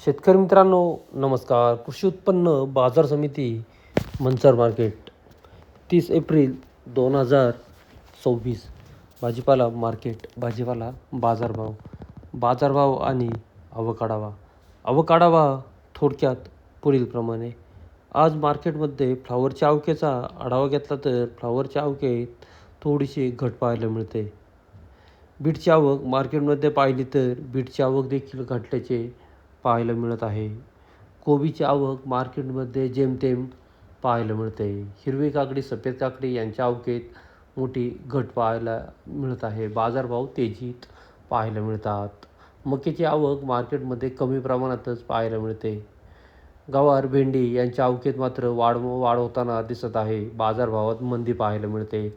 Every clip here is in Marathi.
शेतकरी मित्रांनो नमस्कार. कृषी उत्पन्न बाजार समिती मंचर मार्केट 30 एप्रिल 2024. भाजीपाला मार्केट. भाजीपाला बाजारभाव आणि आवक आढावा थोडक्यात पुढीलप्रमाणे. आज मार्केटमध्ये फ्लावरच्या आवकेचा आढावा घेतला तर फ्लावरच्या आवकेत थोडीशी घट पाहायला मिळते. बीटची आवक मार्केटमध्ये पाहिली तर बीटची आवक देखील घटल्याचे पाहायला मिळत आहे. कोबीची आवक मार्केटमध्ये जेमतेम पाहायला मिळते. हिरवी काकडी, सफेद काकडी यांच्या आवकेत मोठी घट पाहायला मिळत आहे. बाजारभाव तेजीत पाहायला मिळतात. मक्याची आवक मार्केटमध्ये कमी प्रमाणातच पाहायला मिळते. गवार, भेंडी यांच्या आवकेत मात्र वाढ होताना दिसत आहे. बाजारभावात मंदी पाहायला मिळते.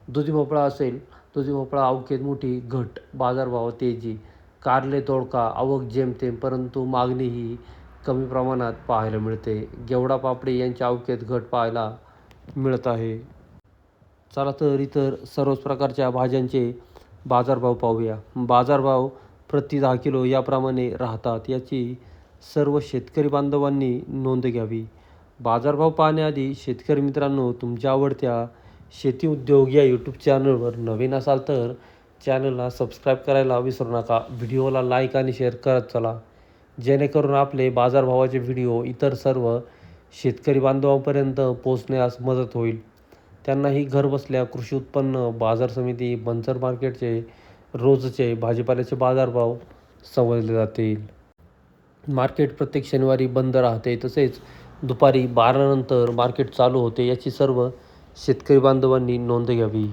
दुधी भोपळा आवकेत मोठी घट, बाजारभावात तेजी. कारले, दोडका आवक जेमतेम परंतु मागणी ही कमी प्रमाणात पाहायला मिळते. घेवडा, पापडी यांच्या आवकेत घट पाहायला मिळत आहे. चला तर इतर सर्वच प्रकारच्या भाज्यांचे बाजारभाव पाहूया. बाजारभाव प्रति 10 किलो याप्रमाणे राहतात, याची सर्व शेतकरी बांधवांनी नोंद घ्यावी. बाजारभाव पाहण्याआधी शेतकरी मित्रांनो, तुमच्या आवडत्या शेती उद्योग या यूट्यूब चॅनलवर नवीन असाल तर चॅनलला सबस्क्राईब करायला विसरू नका. व्हिडिओला लाईक आणि शेअर करत चला, जेणेकरून आपले बाजारभावाचे व्हिडिओ इतर सर्व शेतकरी बांधवांपर्यंत पोहोचण्यास मदत होईल. त्यांनाही घरबसल्या कृषी उत्पन्न बाजार समिती मंचर मार्केटचे रोजचे भाजीपाल्याचे बाजारभाव समजले जातील. मार्केट प्रत्येक शनिवारी बंद राहते, तसेच दुपारी 12 नंतर मार्केट चालू होते, याची सर्व शेतकरी बांधवांनी नोंद घ्यावी.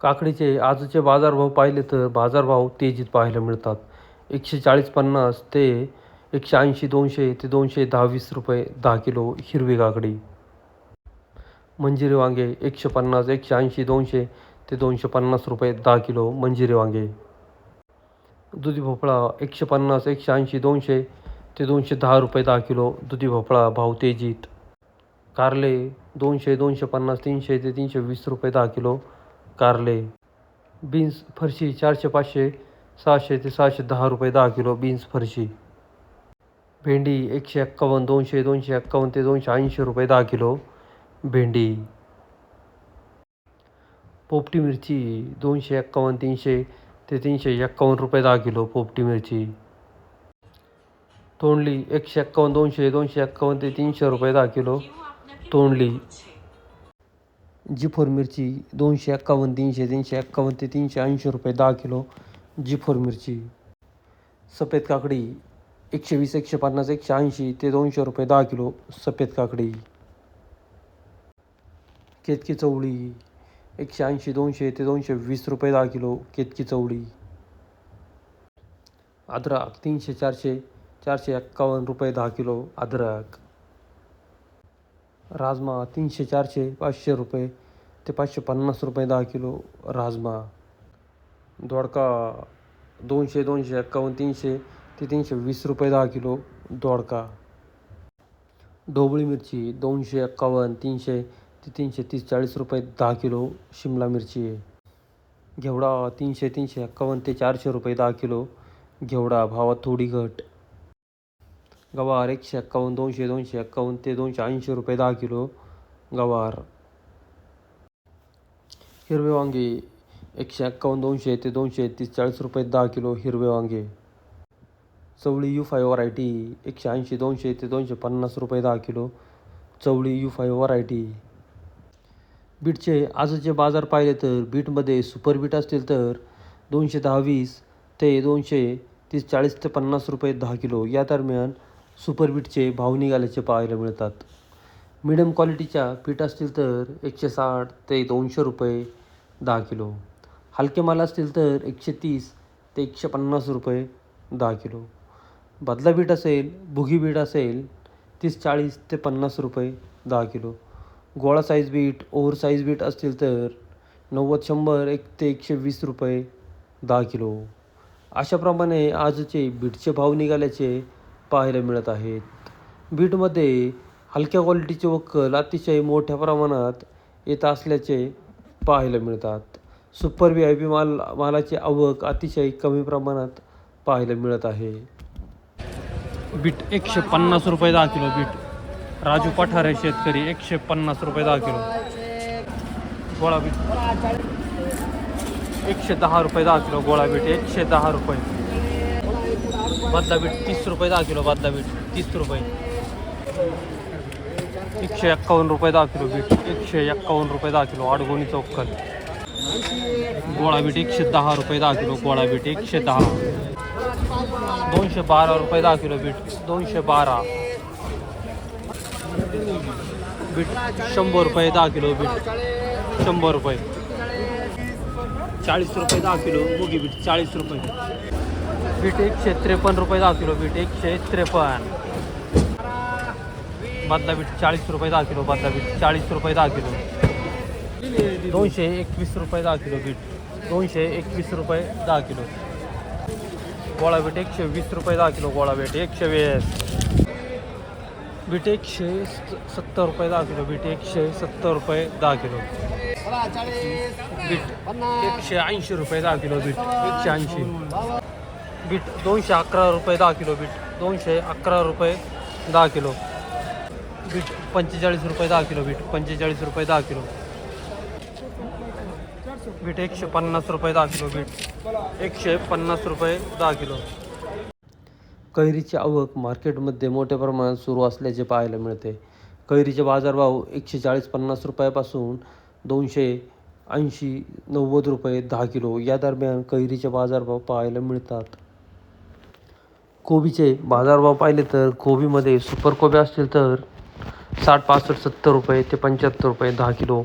काकडीचे आजचे बाजारभाव पाहिले तर बाजारभाव तेजीत पाहायला मिळतात. 140-50 ते 180-200 ते 210-20 रुपये 10 किलो हिरवी काकडी. मंजिरी वांगे 150, 180, 200 ते 250 रुपये 10 किलो मंजिरी वांगे. दुधी भोपळा 150, 180, 200 ते 210 रुपये 10 किलो दुधी भोपळा भाव तेजीत. कारले 200, 250, 300 ते 320 रुपये 10 किलो कारले. बीन्स फरशी 400, 500, 600 ते 610 रुपये 10 किलो बीन्स फरशी. भेंडी 151, 200, 251 ते 280 रुपये 10 किलो भेंडी. पोपटी मिरची 251, 300 ते 351 रुपये 10 किलो पोपटी मिरची. तोंडली 151, 200, 251 ते 300 रुपये 10 किलो तोंडली. जी4 मिरची 251, 300, 351 ते 380 रुपये 10 किलो जी4 मिरची. सफेद काकडी 120, 150, 180 ते 200 रुपये 10 किलो सफेद काकडी. केतकी चवळी 180, 200 ते 220 रुपये 10 किलो केतकी चवळी. अद्रक 300, 400, 451 रुपये 10 किलो अद्रक. राजमा 300, 400, 500 रुपये ते 550 रुपये 10 किलो राजमा. दोडका 200, 251, 300 ते 320 रुपये 10 किलो दोडका. ढोबळी मिरची 251, 300 ते 330-40 रुपये 10 किलो शिमला मिरची. घेवडा 300, 351 ते 400 रुपये 10 किलो घेवडा भावात थोडी घट. गवार 151, 200, 251 ते 280 रुपये 10 किलो गवार. हिरवे वांगे 151, 200 ते 230-40 रुपये 10 किलो हिरवे वांगे. चवळी U5 व्हरायटी 180, 200 ते 250 रुपये 10 किलो चवळी U5 व्हरायटी. बीटचे आजचे बाजार पाहिले तर बीटमध्ये सुपर बीट असतील तर 210-20 ते 230-40 ते 50 रुपये 10 किलो या दरम्यान सुपर बीटचे भाव निघाल्याचे पाहायला मिळतात. मिडियम क्वालिटीच्या बीट असतील तर 160 ते 200 रुपये 10 किलो. हलके माल असतील तर 130 ते 150 रुपये 10 किलो. बदला बीट असेल, भुगी बीट असेल 30-40 ते 50 रुपये 10 किलो. गोळा size beet, over size beet असतील तर 90-100 1 ते 120 रुपये 10 किलो. अशाप्रमाणे आजचे बीटचे भाव निघाल्याचे पाहायला मिळत आहेत. बीटमध्ये हलक्या क्वालिटीचे वक्कल अतिशय मोठ्या प्रमाणात येत असल्याचे पाहायला मिळतात. सुपर VIP मालाची आवक अतिशय कमी प्रमाणात पाहायला मिळत आहे. बीट 150 रुपये 10 किलो. बीट राजू पठारे शेतकरी 150 रुपये 10 किलो. गोळा बीट 110 रुपये 10 किलो. गोळा बीट 110 रुपये. बदला बीट 30 रुपये 10 किलो. बदला बीट 30 रुपये. 151 रुपये 10 किलो. बीट 151 रुपये 10 किलो. आडगोणी चौक्कल. गोळा बीट 110 रुपये 10 किलो. गोळा बीट 110. 212 रुपये 10 किलो. बीट 212. बीट 100 रुपये 10 किलो. बीट 100 रुपये. 40 रुपये 10 किलो. मुगी बीट 40 रुपये. बीट 153 रुपये 10 किलो. बीट 153. बदला बीट 40 रुपये 10 किलो. बदला बीट 40 रुपये 10 किलो. 221 रुपये 10 किलो. बीट 221 रुपये 10 किलो. गोळा बीट 120 रुपये 10 किलो. गोळा बीट 120. बीट 170 रुपये 10 किलो. बीट 170 रुपये 10 किलो. बीट 180 रुपये 10 किलो. बीट 180. बीट 211 रुपये 10 किलो. बीट 211 रुपये 10 किलो. बीट 45 रुपये 10 किलो. बीट 45 रुपये 10 किलो. बीट 150 रुपये 10 किलो. बीट 150 रुपये 10 किलो. कैरीची आवक मार्केटमध्ये मोठ्या प्रमाणात सुरू असल्याचे पाहायला मिळते. कैरीचे बाजारभाव 140-50 रुपयापासून 280-90 रुपये 10 किलो या दरम्यान कैरीचे बाजारभाव पाहायला मिळतात. कोबीचे बाजारभाव पाहिले तर कोबीमध्ये सुपर कोबी असतील तर 60-65-70 रुपये ते 75 रुपये 10 किलो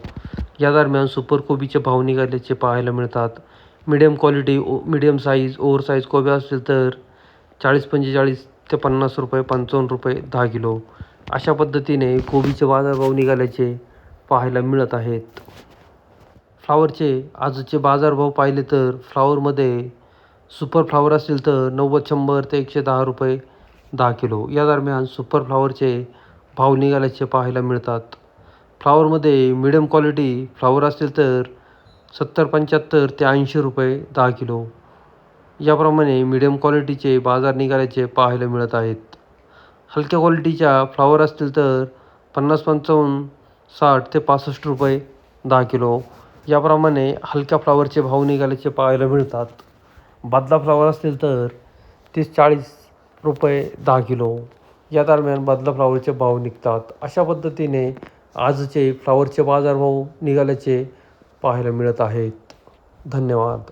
या दरम्यान सुपर कोबीचे भाव निघाल्याचे पाहायला मिळतात. Medium quality medium size over size कोबी असतील तर 40-45 ते 50 रुपये 55 रुपये 10 किलो अशा पद्धतीने कोबीचे बाजारभाव निघाल्याचे पाहायला मिळत आहेत. फ्लावरचे आजचे बाजारभाव पाहिले तर फ्लावरमध्ये सुपर फ्लावर असतील तर 90-100 ते 110 रुपये 10 किलो या दरम्यान सुपर फ्लावरचे भाव निघाल्याचे पाहायला मिळतात. फ्लावरमध्ये मिडियम क्वालिटी फ्लावर असतील तर 70-75 ते 80 रुपये 10 किलो याप्रमाणे मिडियम क्वालिटीचे बाजार निघाल्याचे पाहायला मिळत आहेत. हलक्या क्वालिटीच्या फ्लावर असतील तर 50-55 60 ते 65 रुपये 10 किलो याप्रमाणे हलक्या फ्लावरचे भाव निघाल्याचे पाहायला मिळतात. बदला फ्लावर असतील तर 30-40 रुपये 10 किलो या दरम्यान बदला फ्लावरचे भाव निघतात. अशा पद्धतीने आजचे फ्लावरचे बाजारभाव निघाल्याचे पाहायला मिळत आहेत. धन्यवाद.